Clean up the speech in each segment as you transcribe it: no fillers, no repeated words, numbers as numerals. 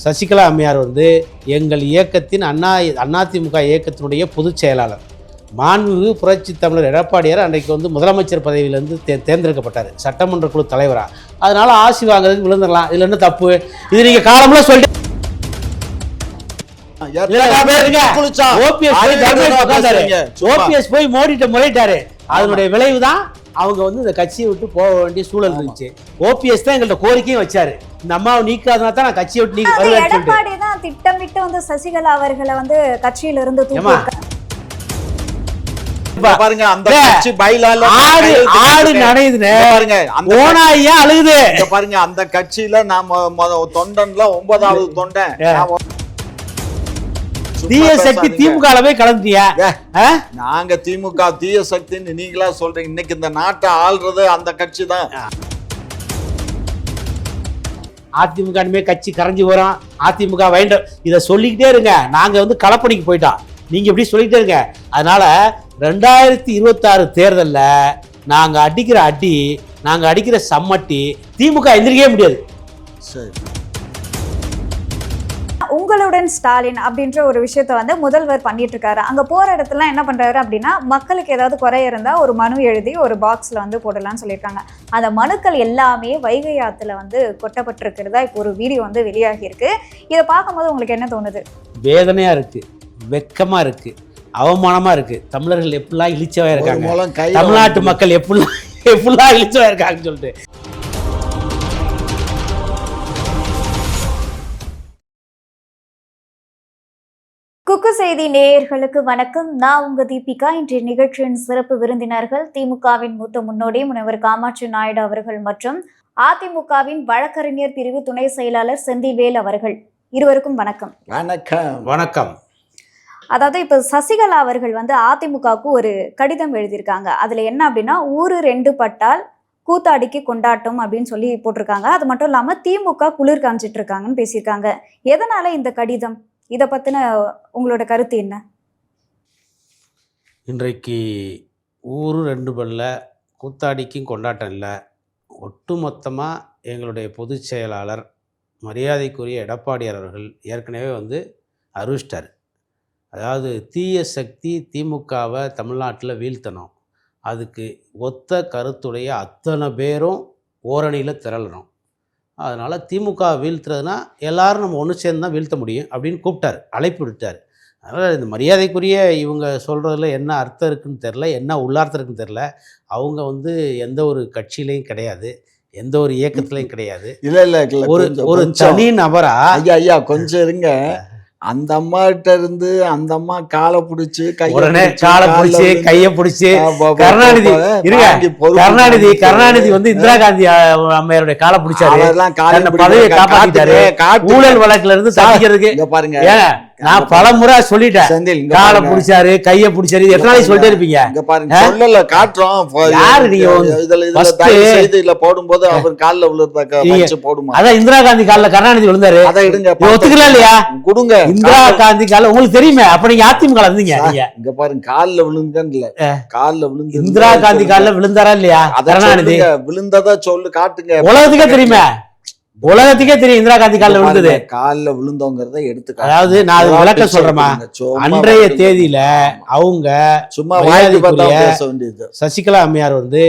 சசிகலா அம்மையார் வந்து எங்கள் இயக்கத்தின் அதிமுக இயக்கத்தினுடைய பொதுச் செயலாளர். மாண்புமிகு புரட்சி தமிழர் எடப்பாடியார் அன்றைக்கு வந்து முதலமைச்சர் பதவியிலேருந்து தேர்ந்தெடுக்கப்பட்டார், சட்டமன்ற குழு தலைவராக. அதனால ஆசி வாங்குறதுக்கு விழுந்துடலாம். இதில் என்ன தப்பு? இது நீங்கள் காலம்லாம் சொல்லிட்டு ஓபிஎஸ் போய் மோடிட்ட முறையிட்டாரு. அதனுடைய விளைவு தான் அவங்க வந்து இந்த கட்சியை விட்டு போக வேண்டிய சூழல் இருந்துச்சு. ஓபிஎஸ் தான் எங்கள்ட்ட கோரிக்கையும் வச்சாரு, இந்த அம்மாவை நீக்காதனா தான் நான் கட்சியை விட்டு நீக்க. எடப்பாடி தான் திட்டமிட்டு வந்து சசிகலா அவர்களை வந்து கட்சியில இருந்து பாருங்க, அந்த கட்சி பைலால ஆடு நடையுதுன்னு பாருங்க, ஓனாயா அழுகுது பாருங்க. அந்த கட்சியில நாம தொண்டன்ல 9வது தொண்டன் தீய சக்தி திமுகவே கலந்துட்டியா? நாங்க திமுக தீய சக்தின்னு நீங்களா சொல்றீங்க. இன்னைக்கு இந்த நாட்டை ஆள்றது அந்த கட்சி தான். அதிமுக கட்சி கரைஞ்சி வரும், அதிமுக வேண்டும், இதை சொல்லிக்கிட்டே இருங்க. நாங்க வந்து களப்பணிக்கு போயிட்டோம், நீங்க இப்படி சொல்லிக்கிட்டே இருங்க. அதனால 2026 தேர்தல்ல நாங்க அடிக்கிற அடி, நாங்க அடிக்கிற சம்மட்டி திமுக எந்திரிக்கவே முடியாது. சரி, உங்களுடன் ஸ்டாலின் அப்படின்ற ஒரு விஷயத்த வந்து முதல்வர் பண்ணிட்டு இருக்காரு. அங்க போற இடத்துல என்ன பண்றாரு அப்படின்னா, மக்களுக்கு ஏதாவது குறை இருந்தா ஒரு மனு எழுதி ஒரு பாக்ஸ்ல வந்து போடலாம்னு சொல்லியிருக்காங்க. அந்த மனுக்கள் எல்லாமே வைகை ஆத்துல வந்து கொட்டப்பட்டிருக்கிறதா இப்போ ஒரு வீடியோ வந்து வெளியாகி இருக்கு. இதை பார்க்கும்போது உங்களுக்கு என்ன தோணுது? வேதனையா இருக்கு, வெக்கமா இருக்கு, அவமானமா இருக்கு. தமிழர்கள் எப்படிலாம் இழிச்சவா இருக்காங்க, தமிழ்நாட்டு மக்கள் எப்படிலாம் இழிச்சவா இருக்காங்கன்னு சொல்லிட்டு. குக்கு செய்தி நேயர்களுக்கு வணக்கம். நான் உங்க தீபிகா. இன்றைய நிகழ்ச்சியின் சிறப்பு விருந்தினர்கள் திமுகவின் மூத்த முன்னோடி முனைவர் காமாட்சி நாயுடு அவர்கள் மற்றும் அதிமுகவின் வழக்கறிஞர் பிரிவு துணை செயலாளர் செந்தில்வேல் அவர்கள். இருவருக்கும் வணக்கம். வணக்கம். வணக்கம். அதாவது இப்போ சசிகலா அவர்கள் வந்து அதிமுகவுக்கு ஒரு கடிதம் எழுதியிருக்காங்க. அதுல என்ன அப்படின்னா, ஊரு 2 பட்டால் கூத்தாடிக்கு கொண்டாட்டம் அப்படின்னு சொல்லி போட்டிருக்காங்க. அது மட்டும் இல்லாம திமுக குளிர் காஞ்சிட்டு இருக்காங்கன்னு பேசியிருக்காங்க. எதனால இந்த கடிதம்? இதை பத்தின உங்களோட கருத்து என்ன? இன்றைக்கு ஊரு 2 பல்ல, கூத்தாடிக்கும் கொண்டாட்டம் இல்லை. ஒட்டுமொத்தமாக எங்களுடைய பொதுச் செயலாளர் மரியாதைக்குரிய எடப்பாடியார் அவர்கள் ஏற்கனவே வந்து அறிவிச்சிட்டார். அதாவது தீய சக்தி திமுகவை தமிழ்நாட்டில் வீழ்த்தணும், அதுக்கு ஒத்த கருத்துடைய அத்தனை பேரும் ஓரணியில் திரளணும். அதனால் திமுக வீழ்த்துறதுனா எல்லாரும் நம்ம ஒன்று சேர்ந்து தான் வீழ்த்த முடியும் அப்படின்னு கூப்பிட்டார், அழைப்பு விட்டார். அதனால் இந்த மரியாதைக்குரிய இவங்க சொல்கிறதுல என்ன அர்த்தம் இருக்குதுன்னு தெரில, என்ன உள்ளார்த்தம் இருக்குன்னு தெரில. அவங்க வந்து எந்த ஒரு கட்சியிலையும் கிடையாது, எந்த ஒரு இயக்கத்திலையும் கிடையாது. ஒரு தனி நபரா. ஐயா கொஞ்சம் இருங்க. அந்த அம்மாட்ட இருந்து அந்த அம்மா காலை பிடிச்சி கையை பிடிச்சி கருணாநிதி வந்து இந்திரா காந்தி அம்மையாருடைய காலை பிடிச்சாரு, பதவியை காப்பாத்திட்டாரு. ஊழல் வழக்குல இருந்து தப்பிக்கிறதுக்கு பாருங்க, நான் பல முறை சொல்லிட்டேன். காலை பிடிச்சாரு, கையை பிடிச்சாரு, எத்தனை சொல்லிட்டே இருப்பீங்க. சொல்லல காட்டுறோம். யாரு நீங்க போடும்போது அவர் காலில் விழுறத போடுமா? அதான் இந்திரா காந்தி காலில் கருணாநிதி விழுந்தாரு, அதை எடுங்க. ஒத்துக்கலாம் இல்லையா? கொடுங்க. இந்திரா காந்தி கால உங்களுக்கு தெரியுமே, அப்ப நீங்க அதிமுக இருந்தீங்க. இங்க பாருங்க, காலில் விழுந்தல, காலில் விழுந்து இந்திரா காந்தி காலில் விழுந்தாரா இல்லையா? கருணாநிதி விழுந்ததா சொல்லு, காட்டுங்க. உலகத்துக்கே தெரியுமே, உலகத்துக்கே தெரியும் இந்திரா காந்தி காலில் விழுந்தது. காலில் விழுந்தோங்கிறத எடுத்து, அதாவது நான் விளக்க சொல்றேமா, அன்றைய தேதியில அவங்க சும்மா சசிகலா அம்மையார் வந்து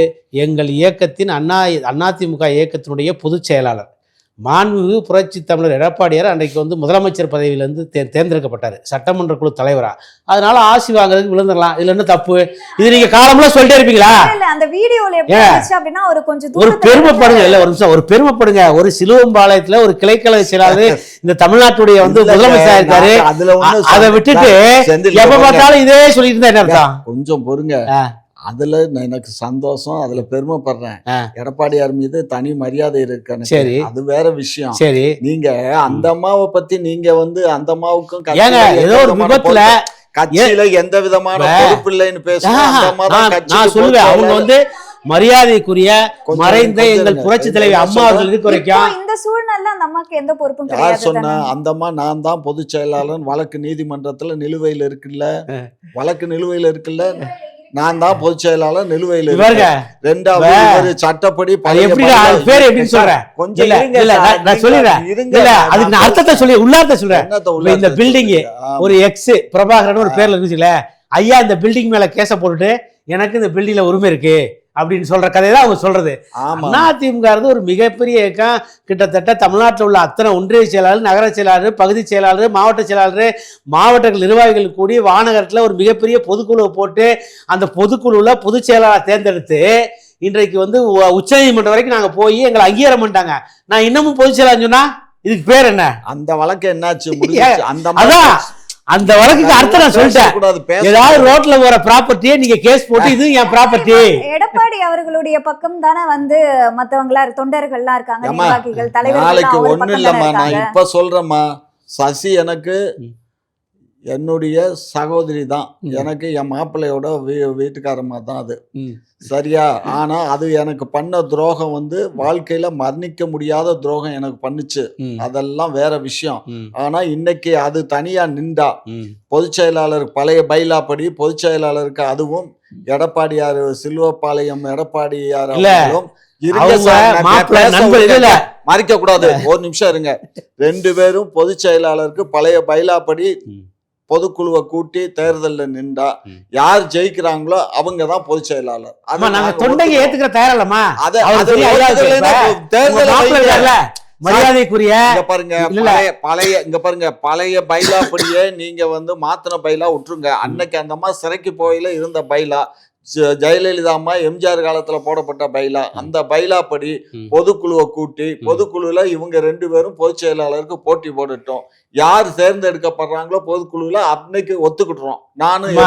எங்கள் இயக்கத்தின் அதிமுக இயக்கத்தினுடைய பொதுச் செயலாளர். மாண்புமிகு புரட்சி தமிழர் எடப்பாடியார் அன்றைக்கு வந்து முதலமைச்சர் பதவியிலேருந்து தேர்ந்தெடுக்கப்பட்டார், சட்டமன்ற குழு தலைவராக. அதனால ஆசி வாங்குறதுக்கு விழுந்துடலாம். இதுல என்ன தப்பு? இது நீங்க காலம்லாம் சொல்லிட்டே இருப்பீங்களா? அந்த வீடியோல அப்படின்னா ஒரு பெருமைப்படுங்க. இல்ல ஒரு நிமிஷம், ஒரு பெருமைப்படுங்க. ஒரு சிலுவம்பாளையத்துல ஒரு கிளைக்கழக செயலாளர் இந்த தமிழ்நாட்டுடைய வந்து முதலமைச்சர் இருக்காரு. அதை விட்டுட்டு எப்ப பார்த்தாலும் இதே சொல்லிட்டு இருந்தா என்ன அர்த்தம்? கொஞ்சம் பொறுங்க. அதுல எனக்கு சந்தோஷம், அதுல பெருமைப்படுறேன். எடப்பாடியார் மீது தனி மரியாதை இருக்கு. சரி, அது வேற விஷயம். சரி, நீங்க அந்த அம்மாவை பத்தி நீங்க வந்து அந்த அம்மாவுக்கும் ஏதோ ஒரு விபத்துல கட்சியில எந்த விதமான பொறுப்பு இல்லைன்னு பேசுவேன். அவங்க வந்து மரியாதைக்குரிய மறைந்த எங்கள் புரட்சி தலைவி அம்மா அவர்கள் இருக்க வரைக்கும் இந்த சூழ்நிலை அந்த அம்மாக்கு எந்த பொறுப்பும் கிடையாது. யார் சொன்னா? அந்த அம்மா நான் தான் பொதுச் செயலாளர். வழக்கு நீதிமன்றத்துல நிலுவையில் இருக்குல்ல, வழக்கு நிலுவையில் இருக்குல்ல. நான் தான் பொதுச் செயலாளர் நிலுவையில் இவருங்க ரெண்டாவது இவரு சட்டப்படி எப்படி பேர் எப்படின்னு சொல்றேன் கொஞ்சம் நான் சொல்லிடுறேன் இல்ல அதுக்கு நான் அர்த்தத்தை சொல்லி உள்ளார்த்த சொல்றேன். இந்த பில்டிங் ஒரு எக்ஸ் பிரபாகரன் ஒரு பேர்ல இருக்குச்சுல, ஐயா இந்த பில்டிங் மேல கேச போட்டுட்டு எனக்கு இந்த பில்டிங்ல உரிமை இருக்கு அப்படின்னு சொல்ற கதையை தான் அவங்க சொல்றது. அதிமுக ஒரு மிகப்பெரிய இயக்கம். கிட்டத்தட்ட தமிழ்நாட்டில் உள்ள அத்தனை ஒன்றிய செயலாளர், நகர செயலாளர், பகுதி செயலாளர், மாவட்ட செயலாளர், மாவட்ட நிர்வாகிகள் கூடி வானகரத்தில் ஒரு மிகப்பெரிய பொதுக்குழுவை போட்டு அந்த பொதுக்குழுவில் பொதுச் செயலாளர் தேர்ந்தெடுத்து இன்றைக்கு உச்ச நீதிமன்றம் வரைக்கும் நாங்கள் போய் எங்களை அங்கீகாரம் பண்ணிட்டாங்க. நான் இன்னமும் பொதுச் செயலாளர் சொன்னா இதுக்கு பேர் என்ன? அந்த வழக்கு என்னாச்சு? அந்த வழக்குக்கு அர்த்தம் நான் சொல்லிட்டேன். ஏதாவது ரோட்ல போற ப்ராப்பர்ட்டியே நீங்க கேஸ் போட்டு இது என் ப்ராப்பர்ட்டி. எடப்பாடி அவர்களுடைய பக்கம் தானே மத்தவங்களா தொண்டர்கள்லாம் இருக்காங்க, நிர்வாகிகள், தலைவர்கள். நாளைக்கு ஒண்ணு இல்லம்மா, நான் இப்ப சொல்றேம்மா, சசி எனக்கு என்னுடைய சகோதரி தான். எனக்கு என் மாப்பிள்ளையோட வீட்டுக்காரமா தான் அது, சரியா? ஆனா அது எனக்கு பண்ண துரோகம் வாழ்க்கையில மன்னிக்க முடியாத துரோகம் எனக்கு பண்ணுச்சு. அதெல்லாம் வேற விஷயம். ஆனா இன்னைக்கு அது தனியா நின்றா. பொதுச் செயலாளர் பழைய பைலா படி பொதுச் செயலாளருக்கு அதுவும் எடப்பாடியார் சில்வப்பாளையம் எடப்பாடியார் மறைக்க கூடாது. ஒரு நிமிஷம் இருங்க. 2 பேரும் பொதுச் செயலாளருக்கு பழைய பைலா படி பொதுக்குழுவை கூட்டி தேர்தலில் நின்றா யார் ஜெயிக்கிறாங்களோ அவங்க தான் பொதுச் செயலாளர். ஏத்துக்கிற தயாரில்லமா மரியாதைக்குரிய பழைய பைலா படியே நீங்க மாத்தின பைலா விட்டுருங்க. அன்னைக்கு அந்த அம்மா சிறைக்கு போயில இருந்த பைலா, ஜெயலலிதா அம்மா எம்ஜிஆர் காலத்துல போடப்பட்ட பைலா, அந்த பைலா படி பொதுக்குழுவை கூட்டி பொதுக்குழுல இவங்க 2 பேரும் பொதுச் செயலாளருக்கு போட்டி போட்டுட்டோம். யார் தேர்ந்தெடுக்கப்படுறாங்களோ பொதுக்குழுல அன்னைக்கு ஒத்துக்கிட்டுறோம். நானும்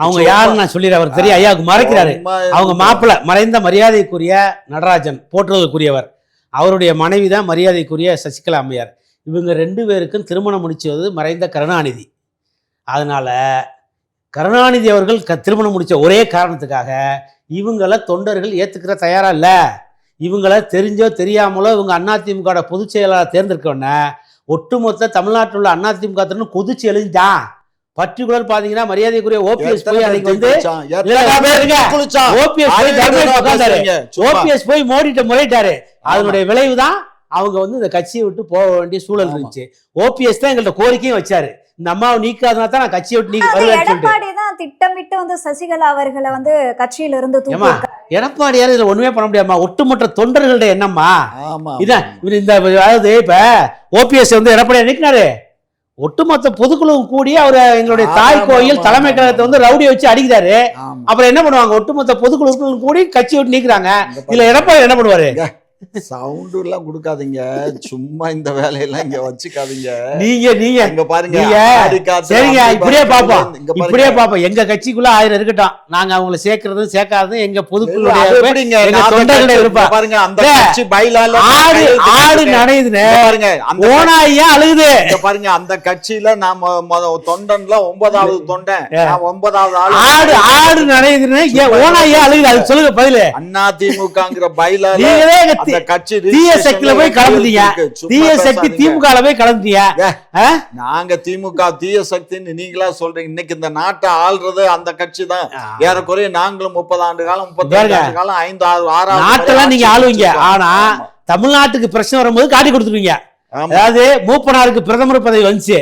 அவங்க யாருன்னு நான் சொல்லிடுறேன். அவர் தெரியும், ஐயாவுக்கு மறைக்கிறாரு. அவங்க மாப்பிள்ளை மறைந்த மரியாதைக்குரிய நடராஜன் போற்றுவதற்குரியவர், அவருடைய மனைவி தான் மரியாதைக்குரிய சசிகலா அம்மையார். இவங்க 2 பேருக்கும் திருமணம் முடிச்சது மறைந்த கருணாநிதி. அதனால கருணாநிதி அவர்கள் திருமணம் முடிச்ச ஒரே காரணத்துக்காக இவங்களை தொண்டர்கள் ஏத்துக்கிற தயாரா இல்ல. இவங்களை தெரிஞ்சோ தெரியாமலோ இவங்க அதிமுக பொதுச் செயலாளர் தேர்ந்தெடுக்கணும்னா ஒட்டுமொத்த தமிழ்நாட்டில் உள்ள அதிமுக கொதிச்சு எழுந்தான். பர்டிகுலர் பாத்தீங்கன்னா மரியாதைக்குரிய ஓபிஎஸ் போய் அன்னைக்கு ஓபிஎஸ் போய் மோடிட்ட முறையிட்டாரு. அதனுடைய விளைவுதான் அவங்க இந்த கட்சியை விட்டு போக வேண்டிய சூழல் இருந்துச்சு. ஓபிஎஸ் தான் எங்கள்ட்ட கோரிக்கையும் வச்சாரு, இந்த அம்மாவை நீக்காதனா தான் நான் கட்சியை விட்டு எடப்பாடி தான் திட்டமிட்டு சசிகலா அவர்களை கட்சியில இருந்து எடப்பாடியார் இதுல ஒண்ணுமே பண்ண முடியாமா? ஒட்டுமொத்த தொண்டர்களுடைய எண்ணம்மா இதான். இந்த அதாவது இப்ப ஓபிஎஸ் எடப்பாடியார் நீக்கினாரு, ஒட்டுமொத்த பொதுக்குழுவும் கூடி அவர் எங்களுடைய தாய் கோயில் தலைமை கழகத்தை ரவுடியை வச்சு அடிக்கிறாரு. அப்புறம் என்ன பண்ணுவாங்க? ஒட்டுமொத்த பொதுக்குழு கூடி கட்சியை விட்டு நீக்குறாங்க. இதுல எடப்பாடி என்ன பண்ணுவாரு? சவுண்ட் எல்லாம் கொடுக்காதீங்க, சும்மா இந்த வேலையெல்லாம் இங்க வச்சுக்காதீங்க. நீங்க இங்க பாருங்க, சரிங்க, இப்படியே பாப்போம். எங்க கட்சிக்குள்ள 1000 இருக்கட்டும், நாங்க அவங்களை சேர்க்கறதும் சேர்க்காததும் எங்க பொதுக்குழு பாருங்க. அந்த கட்சி பைலால ஆடு நடையுதுன்னு பாருங்க, ஓனாயா அழுகுது பாருங்க. அந்த கட்சியில நாம தொண்டன்ல 9வது தொண்டன், 9வது ஆடு நடையுதுன்னு ஓனாயா அழுகுது. அது சொல்லுங்க பதில். அதிமுகங்கிற பைலால நாங்க திமுக தீய சக்தின்னு நீங்களா சொல்றீங்க. இன்னைக்கு இந்த நாட்டை ஆள்றது அந்த கட்சி தான். ஏறக்குறைய நாங்களும் 30 ஆண்டு காலம் 35 ஆண்டு காலம் 5-6 நாட்டெல்லாம் நீங்க ஆளுவீங்க. ஆனா தமிழ்நாட்டுக்கு பிரச்சனை வரும்போது காட்டி கொடுத்துருவீங்க. அதாவது மூப்பனாருக்கு பிரதமர் பதவி வந்துச்சு,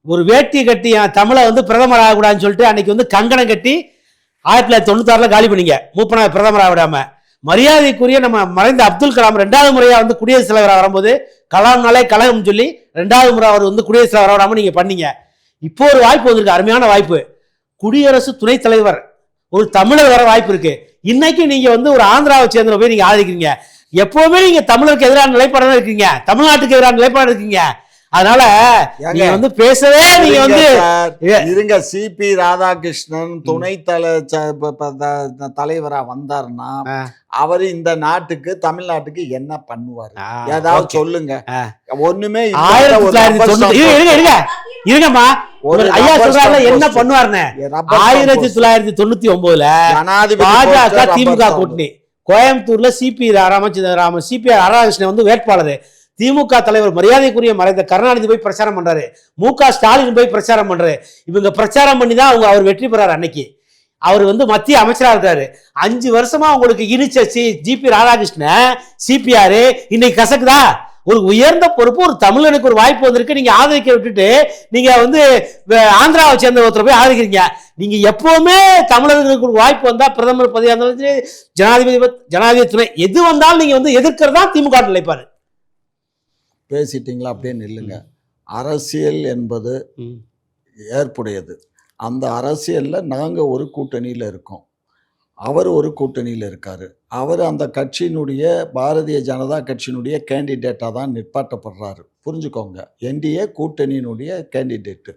ஒரு வேட்டி கட்டி தமிழை பிரதமர் ஆகக்கூடாதுன்னு சொல்லிட்டு அன்னைக்கு கங்கணம் கட்டி 1996 காலி பண்ணீங்க. மூப்பனார் பிரதமர் ஆகிடாம மரியாதைக்குரிய நம்ம மறைந்த அப்துல் கலாம் 2வது முறையா குடியரசுத் தலைவராக வரும்போது கலாம்னாலே கழகம் சொல்லி 2வது முறை அவர் குடியரசுத் தலைவராக வராம நீங்க பண்ணீங்க. இப்போ ஒரு வாய்ப்பு வந்திருக்கு, அருமையான வாய்ப்பு. குடியரசு துணைத் தலைவர் ஒரு தமிழர் வர வாய்ப்பு இருக்கு. இன்னைக்கு நீங்க ஒரு ஆந்திராவை சேர்ந்த போய் நீங்க ஆதரிக்கிறீங்க. எப்பவுமே நீங்க தமிழருக்கு எதிரான நிலைப்பாடு இருக்கீங்க, தமிழ்நாட்டுக்கு எதிரான நிலைப்பாடு இருக்கீங்க. அதனால நீங்க பேசவே நீங்க இருங்க. சிபி ராதாகிருஷ்ணன் துணை தலைவரா வந்தாருன்னா அவரு இந்த நாட்டுக்கு தமிழ்நாட்டுக்கு என்ன பண்ணுவாரு? ஏதாவது சொல்லுங்க. ஒண்ணுமே இருங்கம்மா, ஐயா சொல்றாங்க என்ன பண்ணுவாருன்னு. 1999 பாஜக திமுக கூட்டணி கோயம்புத்தூர்ல சிபி ராதாகிருஷ்ணன் வேட்பாளர். திமுக தலைவர் மரியாதைக்குரிய மறைந்த கருணாநிதி போய் பிரச்சாரம் பண்றாரு, மு க ஸ்டாலின் போய் பிரச்சாரம் பண்றாரு. இவங்க பிரச்சாரம் பண்ணி தான் அவர் வெற்றி பெறாரு. அன்னைக்கு அவர் வந்து மத்திய அமைச்சராக இருக்காரு. 5 வருஷமா உங்களுக்கு இனிச்ச ஜிபி ராதாகிருஷ்ணன் சிபிஆர் இன்னைக்கு கசக்குதா? ஒரு உயர்ந்த பொறுப்பு, ஒரு தமிழனுக்கு ஒரு வாய்ப்பு வந்திருக்கு, நீங்க ஆதரிக்க விட்டுட்டு நீங்க வந்து ஆந்திராவை சேர்ந்த ஒருத்தர் போய் ஆதரிக்கிறீங்க. நீங்க எப்பவுமே தமிழர்களுக்கு ஒரு வாய்ப்பு வந்தா பிரதமர் பதவியாக இருந்தாலும் ஜனாதிபதி துணை எது வந்தாலும் நீங்க வந்து எதிர்க்கிறதா திமுக நிலைப்பாரு. பேசிட்டீங்களா அப்படின்னு இல்லைங்க. அரசியல் என்பது ஏற்புடையது. அந்த அரசியலில் நாங்கள் ஒரு கூட்டணியில் இருக்கோம், அவர் ஒரு கூட்டணியில் இருக்கார். அவர் அந்த கட்சியினுடைய பாரதிய ஜனதா கட்சியினுடைய கேண்டிடேட்டாக தான் நிற்பாட்டப்படுறாரு. புரிஞ்சுக்கோங்க, என்டிஏ கூட்டணியினுடைய கேண்டிடேட்டு.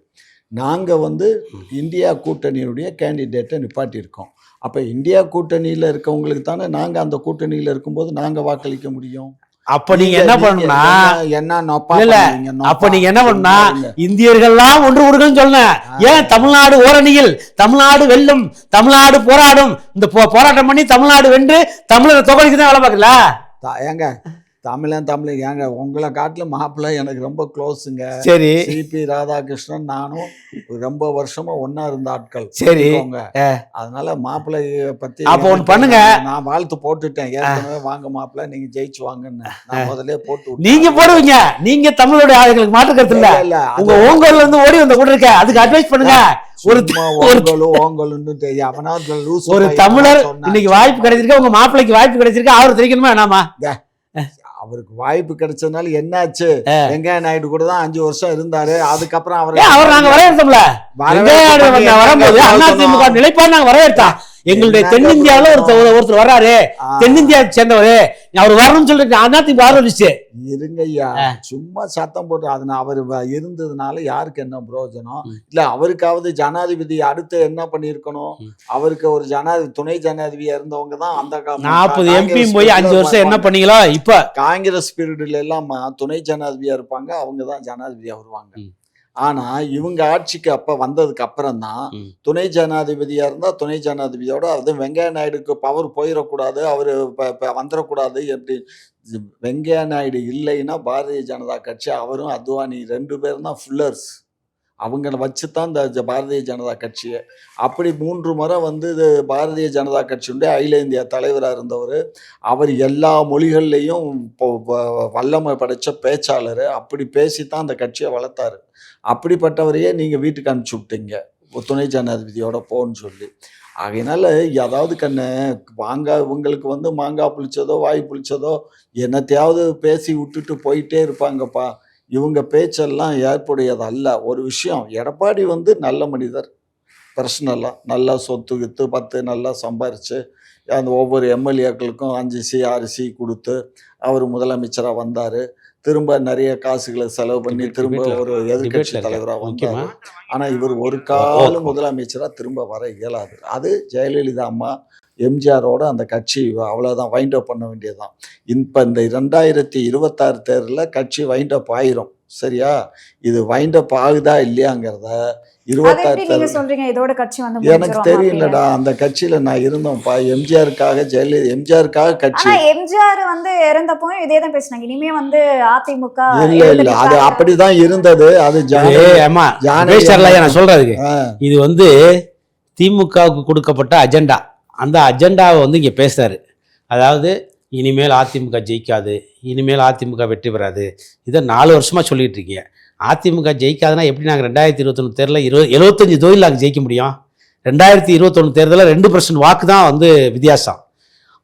நாங்கள் வந்து இந்தியா கூட்டணியினுடைய கேண்டிடேட்டை நிப்பாட்டியிருக்கோம். அப்போ இந்தியா கூட்டணியில் இருக்கவங்களுக்கு தானே நாங்கள் அந்த கூட்டணியில் இருக்கும்போது நாங்கள் வாக்களிக்க முடியும். அப்ப நீங்க என்ன பண்ணணும்னா, அப்ப நீங்க என்ன பண்ணா, என்ன இந்தியர்கள்லாம் ஒன்று கொடுக்கணும்னு சொன்னேன். ஏன் தமிழ்நாடு ஓரணியில், தமிழ்நாடு வெல்லும், தமிழ்நாடு போராடும், இந்த போராட்டம் பண்ணி தமிழ்நாடு வென்று தமிழரை தொகைக்கு தான் வேலை பார்க்கல. ஏங்க தமிழன் ஏங்க உங்களை காட்டிலும் மாப்பிள்ளை எனக்கு ரொம்ப க்ளோஸுங்க. சரி, சிபி ராதாகிருஷ்ணன் நானும் ரொம்ப வருஷமா ஒன்னா இருந்த ஆட்கள். சரி, அதனால மாப்பிள்ளைய பத்தி அப்ப ஒண்ணு பண்ணுங்க, நான் வாழ்த்து போட்டுட்டேன் ஏற்கனவே. வாங்க மாப்பிள்ளை, நீங்க ஜெயிச்சு வாங்கன்னு நான் முதல்ல போட்டு. நீங்க போடுவீங்க, நீங்க தமிழுடைய ஆளுங்களுக்கு மாற்று கருத்து இல்ல. உங்க ஓங்கல்ல இருந்து ஓடி வந்த கூட இருக்க, அதுக்கு அட்வைஸ் பண்ணுங்க. ஒரு தமிழர் இன்னைக்கு வாய்ப்பு கிடைச்சிருக்க, உங்க மாப்பிள்ளைக்கு வாய்ப்பு கிடைச்சிருக்க, அவர் தெரிவிக்கணுமா வேணாமா? அவருக்கு வாய்ப்பு கிடைச்சதுனால என்னாச்சு, வெங்கையா நாயுடு கூட தான் 5 வருஷம் இருந்தாரு. அதுக்கப்புறம் அவர் நாங்க வரவேற்றோம்ல, வரும்போது அதிமுக நிலைப்பாடு நாங்க வரவேற்றோம். எங்களுடைய தென்னிந்தியாவில ஒருத்தர் வர்றாரு, தென்னிந்தியா சேர்ந்தவரு, அவர் வரணும்னு சொல்லிட்டு அதிமுக ஆரம்பிச்சு. இருங்கய்யா, சும்மா சத்தம் போட்டு அதனால அவர் இருந்ததுனால யாருக்கு என்ன பிரயோஜனம்? இல்ல அவருக்காவது ஜனாதிபதி அடுத்து என்ன பண்ணிருக்கணும்? அவருக்கு ஒரு துணை ஜனாதிபதியா இருந்தவங்க தான் அந்த 40 எம்பி போய் 5 வருஷம் என்ன பண்ணீங்களோ. இப்ப காங்கிரஸ் பீரியட்ல எல்லாம் துணை ஜனாதிபதியா இருப்பாங்க, அவங்க தான் ஜனாதிபதியா வருவாங்க. ஆனா இவங்க ஆட்சிக்கு அப்ப வந்ததுக்கு அப்புறம் தான் துணை ஜனாதிபதியா இருந்தா துணை ஜனாதிபதியோட, அது வெங்கையா நாயுடுக்கு பவர் போயிடக்கூடாது, அவரு வந்துடக்கூடாது. எப்படி வெங்கையா நாயுடு இல்லைன்னா பாரதிய ஜனதா கட்சி, அவரும் அத்வானி 2 பேரும் தான் ஃபுல்லர்ஸ். அவங்கள வச்சு தான் இந்த பாரதிய ஜனதா கட்சியை. அப்படி 3 முறை வந்து பாரதிய ஜனதா கட்சியுடைய அகில இந்திய தலைவராக இருந்தவர். அவர் எல்லா மொழிகள்லையும் வல்லமை படைத்த பேச்சாளர். அப்படி பேசித்தான் அந்த கட்சியை வளர்த்தாரு. அப்படிப்பட்டவரையே நீங்கள் வீட்டுக்கு அனுப்பிச்சி விட்டீங்க துணை ஜனாதிபதியோட போன்னு சொல்லி. ஆகையினால அதாவது உங்களுக்கு வந்து மாங்காய் புளிச்சதோ வாய் புளிச்சதோ என்னத்தையாவது பேசி விட்டுட்டு போயிட்டே இருப்பாங்கப்பா. இவங்க பேச்செல்லாம் ஏற்புடையது அல்ல. ஒரு விஷயம், எடப்பாடி வந்து நல்ல மனிதர், பர்சனலாக நல்லா சொத்து வித்து 10 நல்லா சம்பாரித்து அந்த ஒவ்வொரு எம்எல்ஏக்களுக்கும் 5C 6C கொடுத்து அவர் முதலமைச்சராக வந்தார். திரும்ப நிறைய காசுகளை செலவு பண்ணி திரும்ப ஒரு எதிர்கட்சி தலைவராக வந்தார். ஆனால் இவர் ஒரு காலம் முதலமைச்சராக திரும்ப வர இயலாது. அது ஜெயலலிதா அம்மா எம்ஜிஆரோட அந்த கட்சி அவ்வளோதான் வைண்ட் அப் பண்ண வேண்டியதுதான். இப்போ இந்த 2026 தேர்தலில் கட்சி வைண்ட் அப் ஆயிரும். சரியா? இது வைண்ட் அப் ஆகுதா இல்லையாங்கிறத 26 சொல்றீங்க இதோட கட்சி வந்து எனக்கு தெரியலடா. அந்த கட்சியில நான் இருந்தோம்ப்பா, எம்ஜிஆருக்காக ஜெயலலிதா எம்ஜிஆருக்காக கட்சி. எம்ஜிஆர் வந்து இறந்தப்போ இதே தான் பேசினாங்க, இனிமே வந்து அதிமுக இல்ல அது அப்படிதான் இருந்தது. அது நான் சொல்றதுக்கு இது வந்து திமுகவுக்கு கொடுக்கப்பட்ட அஜெண்டா. அந்த அஜெண்டாவை வந்து இங்கே பேசுகிறாரு. அதாவது இனிமேல் அதிமுக ஜெயிக்காது, இனிமேல் அதிமுக வெற்றி பெறாது. இதை 4 வருஷமாக சொல்லிகிட்டு இருக்கீங்க. அதிமுக ஜெயிக்காதுன்னா எப்படி நாங்கள் 2021 தேர்தலில் 75 தொகுதியில் நாங்கள் ஜெயிக்க முடியும்? 2021 தேர்தலில் 2% வாக்கு தான் வந்து வித்தியாசம்.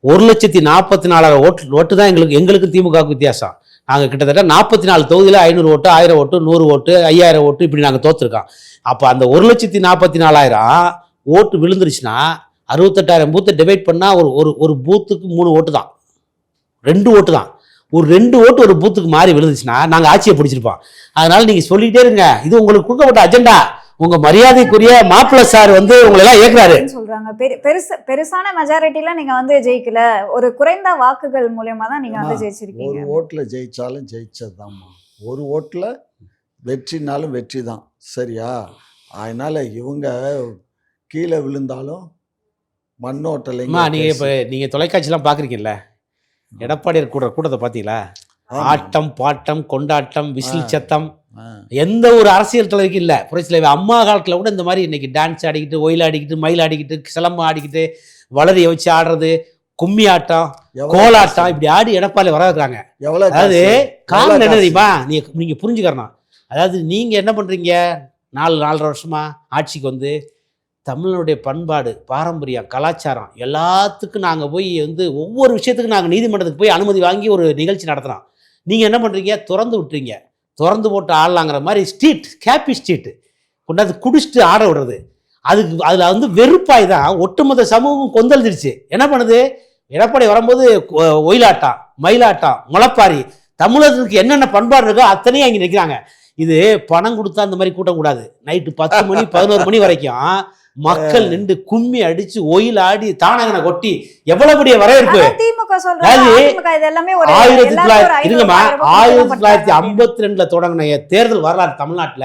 1,44,000 ஓட்டு தான் எங்களுக்கு திமுகவுக்கு வித்தியாசம். நாங்கள் கிட்டத்தட்ட 44 தொகுதியில் 500 ஓட்டு, 1000 ஓட்டு, 100 ஓட்டு, 5000 ஓட்டு இப்படி நாங்கள் தோற்றுருக்கோம். அப்போ அந்த 1,44,000 ஓட்டு விழுந்துருச்சுன்னா 68,000 பூத்தை டிவைட் பண்ணால் ஒரு பூத்துக்கு 3 ஓட்டு தான், 2 ஓட்டு தான். ஒரு 2 ஓட்டு ஒரு பூத்துக்கு மாறி விழுந்துச்சுன்னா நாங்கள் ஆட்சியை பிடிச்சிருப்போம். அதனால நீங்கள் சொல்லிகிட்டே இருங்க, இது உங்களுக்கு கொடுக்கப்பட்ட அஜெண்டா. உங்க மரியாதைக்குரிய மாப்பிள்ளை சார் வந்து உங்களை எல்லாம் ஏற்கிறாரு சொல்றாங்க. பெருசான மெஜாரிட்டில நீங்க வந்து ஜெயிக்கல, ஒரு குறைந்த வாக்குகள் மூலமா தான் நீங்க வந்து ஜெயிச்சிருக்கீங்க. ஒரு ஓட்டுல ஜெயிச்சாலும் ஜெயிச்சதுதான்மா, ஒரு ஓட்டுல வெற்றினாலும் வெற்றி தான். சரியா? அதனால இவங்க கீழே விழுந்தாலும் மண்ணோட்டலைங்க. நீங்க இப்ப நீங்க தொலைக்காட்சியெல்லாம் பாக்குறீங்கல்ல, எடப்பாடியார் கூட்டத்தை பார்த்தீங்களா? ஆட்டம் பாட்டம் கொண்டாட்டம் விசில் சத்தம் எந்த ஒரு அரசியல் தலைவருக்கு இல்லை. புரட்சித் அம்மா காலத்தில் கூட இந்த மாதிரி இன்னைக்கு டான்ஸ் ஆடிக்கிட்டு ஒயில் ஆடிக்கிட்டு மயில் ஆடிக்கிட்டு சிலம்பம் ஆடிக்கிட்டு வளரியை வச்சு ஆடுறது கும்மி ஆட்டம் கோலாட்டம் இப்படி ஆடி எடப்பாடி வர வைக்கிறாங்க. அதாவது காரணம் என்ன தெரியுமா, நீங்க புரிஞ்சுக்கணும். அதாவது நீங்க என்ன பண்றீங்க, 4.5 வருஷமா ஆட்சிக்கு வந்து தமிழனுடைய பண்பாடு பாரம்பரியம் கலாச்சாரம் எல்லாத்துக்கும் நாங்கள் போய் வந்து ஒவ்வொரு விஷயத்துக்கும் நாங்கள் நீதிமன்றத்துக்கு போய் அனுமதி வாங்கி ஒரு நிகழ்ச்சி நடத்துகிறோம். நீங்கள் என்ன பண்ணுறீங்க, திறந்து விட்டுறீங்க. திறந்து போட்டு ஆடலாங்கிற மாதிரி ஸ்ட்ரீட் ஹாப்பி ஸ்ட்ரீட்டு கொண்டாந்து குடிச்சிட்டு ஆட விடுறது. அதில் வந்து வெறுப்பாய் தான் ஒட்டுமொத்த சமூகம் கொந்தளிச்சிருச்சு. என்ன பண்ணுது, எடப்பாடி வரும்போது ஒயிலாட்டம் மயிலாட்டம் முளைப்பாரி தமிழர்களுக்கு என்னென்ன பண்பாடு இருக்கோ அத்தனையும் அங்கே நிற்கிறாங்க. இது பணம் கொடுத்தா அந்த மாதிரி கூட்டம் கூடாது. நைட்டு 10 மணி 11 மணி வரைக்கும் மக்கள் நின்று கும்மி அடிச்சு ஒயில் ஆடி தானகனை கொட்டி எவ்வளவு பெரிய வரவேற்பு. 1952 தொடங்கின தேர்தல் வரலாறு தமிழ்நாட்டுல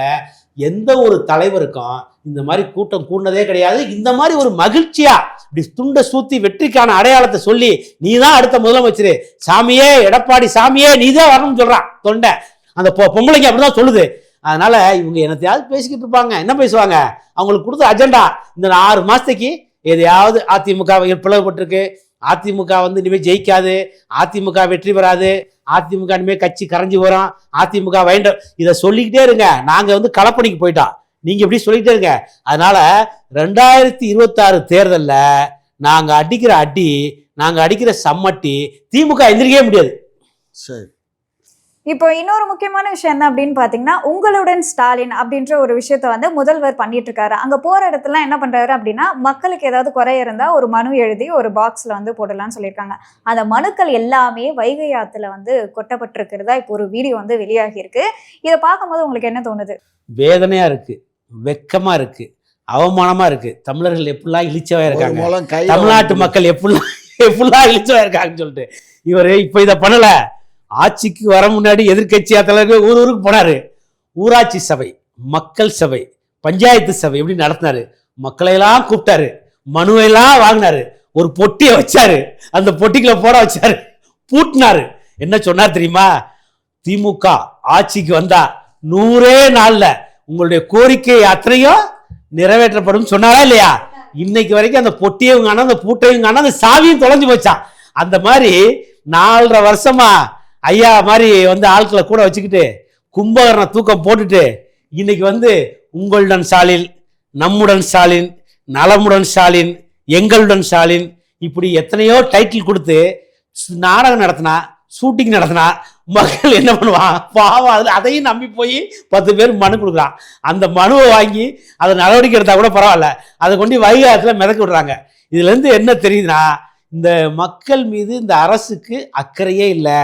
எந்த ஒரு தலைவருக்கும் இந்த மாதிரி கூட்டம் கூடினதே கிடையாது. இந்த மாதிரி ஒரு மகிழ்ச்சியா இப்படி துண்டை சூத்தி வெற்றிக்கான அடையாளத்தை சொல்லி நீதான் அடுத்த முதலமைச்சர் சாமியே எடப்பாடி சாமியே நீதான் வரணும்னு சொல்றான் தொண்டை. அந்த பொம்பளைக்கு அப்படிதான் சொல்லுது. அதனால இவங்க என்னத்தையாவது பேசிக்கிட்டு இருப்பாங்க. என்ன பேசுவாங்க, அவங்களுக்கு கொடுத்த அஜெண்டா இந்த 6 மாசத்துக்கு எதையாவது அதிமுக பிளவுபட்டிருக்கு, அதிமுக வந்து இனிமேல் ஜெயிக்காது, அதிமுக வெற்றி பெறாது, அதிமுக இனிமேல் கட்சி கரைஞ்சி வரும், அதிமுக வேண்டாம், இதை சொல்லிக்கிட்டே இருங்க. நாங்க வந்து களப்பணிக்கு போயிட்டோம், நீங்க எப்படி சொல்லிக்கிட்டே இருங்க. அதனால 2026 தேர்தலில் நாங்க அடிக்கிற அடி நாங்க அடிக்கிற சம்மட்டி திமுக எந்திரிக்கவே முடியாது. சரி, இப்போ இன்னொரு முக்கியமான விஷயம் என்ன அப்படின்னு பாத்தீங்கன்னா, உங்களுடன் ஸ்டாலின் அப்படின்ற ஒரு விஷயத்த வந்து முதல்வர் பண்ணிட்டு இருக்காரு. அங்க போற இடத்துல என்ன பண்றாரு அப்படின்னா, மக்களுக்கு ஏதாவது குறை இருந்தா ஒரு மனு எழுதி ஒரு பாக்ஸ்ல வந்து போடலாம்னு சொல்லியிருக்காங்க. அந்த மனுக்கள் எல்லாமே வைகை ஆத்துல வந்து கொட்டப்பட்டிருக்கிறதா இப்போ ஒரு வீடியோ வந்து வெளியாகி இருக்கு. இதை பார்க்கும்போது உங்களுக்கு என்ன தோணுது? வேதனையா இருக்கு, வெக்கமா இருக்கு, அவமானமா இருக்கு. தமிழர்கள் எப்படிலாம் இழிச்சவா இருக்காங்க, தமிழ்நாட்டு மக்கள் எப்படிலாம் இழிச்சவா இருக்காங்கன்னு சொல்லிட்டு இவரு இப்ப இதை பண்ணல. ஆட்சிக்கு வர முன்னாடி எதிர்கட்சியா தலைவர் ஊருக்கு போனாரு. ஊராட்சி சபை, மக்கள் சபை, பஞ்சாயத்து சபை எப்படி நடத்தினாரு, மக்களையெல்லாம் கூப்பிட்டாரு, மனுவையெல்லாம் வாங்கினாரு, ஒரு பொட்டியை வச்சாரு, அந்த பொட்டிக்குள்ள போட வச்சாரு, பூட்டினாரு. என்ன சொன்னார் தெரியுமா, திமுக ஆட்சிக்கு வந்தா 100 நாள்ல உங்களுடைய கோரிக்கை அத்தனையும் நிறைவேற்றப்படும் சொன்னாரா இல்லையா? இன்னைக்கு வரைக்கும் அந்த பொட்டியும் காணோம், அந்த பூட்டையும் காணோம், அந்த சாவியும் தொலைஞ்சு போச்சான். அந்த மாதிரி 4.5 வருஷமா ஐயா மாதிரி வந்து ஆட்களை கூட வச்சுக்கிட்டு கும்பகரண தூக்கம் போட்டுட்டு இன்னைக்கு வந்து உங்களுடன் ஸ்டாலின், நம்முடன் ஸ்டாலின், நலமுடன் ஸ்டாலின், எங்களுடன் ஸ்டாலின் இப்படி எத்தனையோ டைட்டில் கொடுத்து நாடகம் நடத்தினா, ஷூட்டிங் நடத்தினா மக்கள் என்ன பண்ணுவான், பாவம் அதில் அதையும் நம்பி போய் 10 பேர் மனு கொடுக்குறான். அந்த மனுவை வாங்கி அதை நடவடிக்கை எடுத்தா கூட பரவாயில்ல, அதை கொண்டு வைகாத்தில் மிதக்க விடுறாங்க. இதுல இருந்து என்ன தெரியுதுன்னா, இந்த மக்கள் மீது இந்த அரசுக்கு அக்கறையே இல்லை,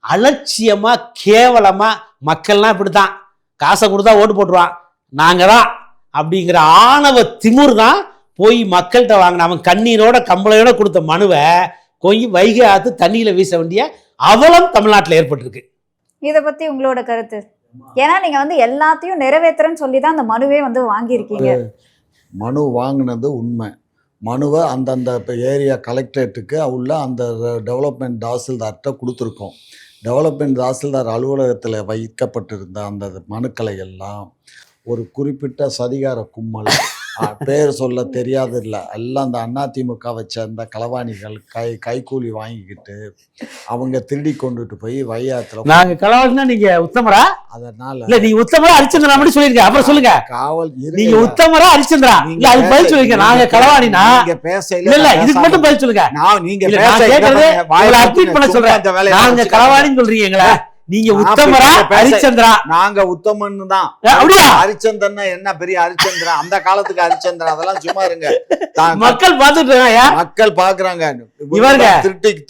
அலட்சியமா கேவலமா மக்கள்லாம் இப்படித்தான் காசை கொடுத்தா ஓட்டு போட்டுருவான், நாங்க தான் அப்படிங்கிற ஆணவ திமிர் தான் போய் மக்கள்கிட்ட வாங்கின. அவன் கண்ணீரோட கம்பளையோட கொடுத்த மனுவை போய் வைகை ஆத்து தண்ணியில வீச வேண்டிய அவலம் தமிழ்நாட்டில் ஏற்பட்டிருக்கு. இதை பத்தி உங்களோட கருத்து? ஏன்னா நீங்க வந்து எல்லாத்தையும் நிறைவேற்றுறேன்னு சொல்லி தான் அந்த மனுவே வந்து வாங்கியிருக்கீங்க. மனு வாங்கினது உண்மை. மனுவை அந்தந்த ஏரியா கலெக்டரேட்டுக்கு உள்ள அந்த டெவலப்மெண்ட் தாசில்தார்கிட்ட கொடுத்துருக்கோம். டெவலப்மெண்ட் தாசில்தார் அலுவலகத்தில் வைக்கப்பட்டிருந்த அந்த மனுக்களை எல்லாம் ஒரு குறிப்பிட்ட சதிகார கும்பல், பேர் சொல்ல தெரியாது இல்லை, எல்லாம் அந்த அதிமுக வச்ச அந்த களவாணிகள் கைக்கூலி வாங்கிக்கிட்டு அவங்க திருடி கொண்டுட்டு போய் வையாத்துல. நாங்க களவாணினா நீங்க உத்தமரா? அதனால இல்ல நீங்க உத்தமரா ஹரிச்சந்திரா மட்டும் சொல்லிருக்க, அப்புறம் சொல்லுங்க. காவல் நீங்க உத்தமரா ஹரிச்சந்திரா? இல்ல அது பதில் சொல்லிருக்க. நாங்க களவாணினா நீங்க பேச இல்ல இதுக்கு மட்டும் பதில் சொல்லுங்க. நீங்க கேக்குறது அப்டேட் பண்ண சொல்றேன். நாங்க களவாணின்னு சொல்றீங்க எங்களை, நீங்க உத்தமரா ஹரிச்சந்திரா? நாங்க உத்தமன்னு தான். அப்படியா? ஹரிச்சந்திரன் என்ன பெரிய ஹரிச்சந்திரன், அந்த காலத்துக்கு ஹரிச்சந்திரன், அதெல்லாம் சும்மா இருங்க. மக்கள் பாத்துட்டு இருக்காங்க, மக்கள் பாக்குறாங்க. இவங்க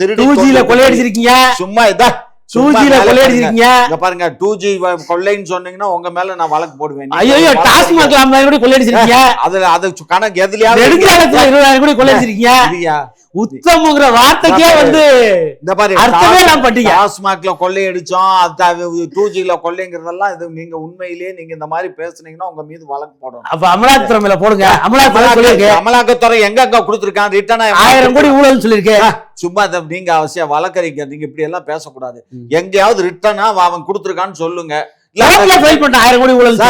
திருடி 2Gல கொள்ளையடிச்சிருக்கீங்க, சும்மா இதான் 2Gல கொள்ளையடிச்சிருக்கீங்க. இங்க பாருங்க, 2G கொள்ளைன்னு சொன்னீங்கன்னா உங்க மேல நான் வழக்கு போடுவேன். ஐயோ, டாஸ்மாக் கூட கொள்ளையடிச்சிருக்கீங்க. அது கணக்கு எதுலயாவது 20,000 கூட கொள்ளையடிச்சிருக்கீங்க. உத்தமங்கிற வார்த்தைக்கே வந்து இந்த மாதிரி அர்த்தமே நான் பண்றீங்க. டாஸ்மாக்ல கொள்ளையடிச்சோம், 2Gல கொள்ளைங்கிறதெல்லாம் இது நீங்க உண்மையிலேயே நீங்க இந்த மாதிரி பேசுனீங்கன்னா உங்க மீது வழக்கு போடணும். அப்ப அமலாக்கத்துறை மேல போடுங்க. அமலாக்கத்துறை எங்க கொடுத்திருக்கான் ரிட்டர்ன் 1000 கோடி ஊழல் சொல்லிருக்கேன். சும்மா நீங்க அவசியம் வழக்கறிஞர், நீங்க இப்படி எல்லாம் பேசக்கூடாது. எங்கேயாவது ரிட்டர்னா அவன் கொடுத்திருக்கான்னு சொல்லுங்க. 1000 கோடி ஊழல்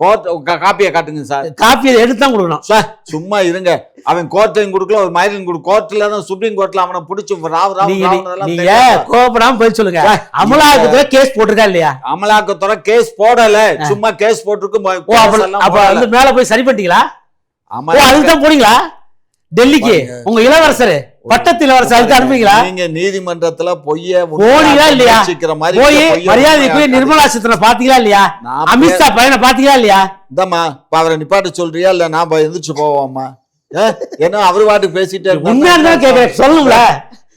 கோர்ட் காப்பியை காட்டுங்க சார். காப்பியை எடுத்து தான் கொடுக்கணும் சார். சும்மா இருங்க. அவன் கோர்ட்டையும் கொடுக்கல, ஒரு மயிலையும் கொடு. கோர்ட்ல தான் சுப்ரீம் கோர்ட்ல அவனை பிடிச்சி நீங்க கோபப்படாம போய் சொல்லுங்க. அமலாக்கத்துறை கேஸ் போட்டிருக்கா இல்லையா? அமலாக்கத்துறை கேஸ் போடல, சும்மா கேஸ் போட்டிருக்கு. அப்ப வந்து மேல போய் சரி பண்ணிட்டீங்களா? அதுதான் போனீங்களா டெல்லிக்கு? உங்க இளவரசர் பட்டத்து இளவரசர் அதுக்கு அனுப்புவீங்களா? நீங்க நீதிமன்றத்துல போனீங்களா இல்லையா? போய் மரியாதைக்குரிய நிர்மலா சீதாராமன் பாத்தீங்களா இல்லையா? அமித்ஷா பையனை பாத்தீங்களா இல்லையா? இந்தம்மா அவரை நிப்பாட்ட சொல்றியா இல்ல நான் எந்திரிச்சு போவோம்மா? ஏன்னா அவரு பாட்டுக்கு பேசிட்டே உண்மையா கேக்குறேன், சொல்லுங்கள.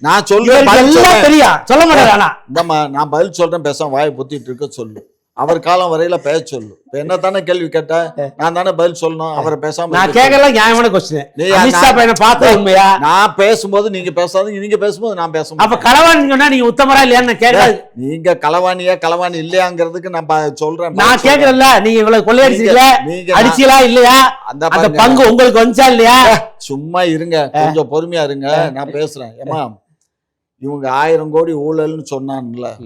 நான் சொல்றேன் தெரியும், சொல்ல மாட்டேன். இந்தம்மா நான் பதில் சொல்றேன், பேசாம வாயை பொத்திட்டு இருக்க சொல்லு. அவர் காலம் வரையில பேச சொல்லு. இப்ப என்ன தானே கேள்வி கேட்ட, நான் தானே பதில் சொல்லணும். அவரை பேசாம நான் கேட்கல. நியாயமான கொஸ்டின். அமித்ஷா பையனை பார்த்தா உண்மையா? நான் பேசும்போது நீங்க பேசாதீங்க, நீங்க பேசும்போது நான் பேசும்போது. அப்ப களவாணி சொன்னா நீங்க உத்தமரா இல்லையான்னு கேட்காது. நீங்க களவாணி இல்லையாங்கிறதுக்கு நான் சொல்றேன். நான் கேட்கறேன்ல, நீங்க இவ்வளவு கொள்ளையடிச்சீங்களா, அடிச்சீங்களா இல்லையா, அந்த பங்கு உங்களுக்கு வந்துச்சா இல்லையா? சும்மா இருங்க, கொஞ்சம் பொறுமையா இருங்க, நான் பேசுறேன். ஏமா இவங்க 1000 கோடி ஊழல்னு சொன்னான்ல,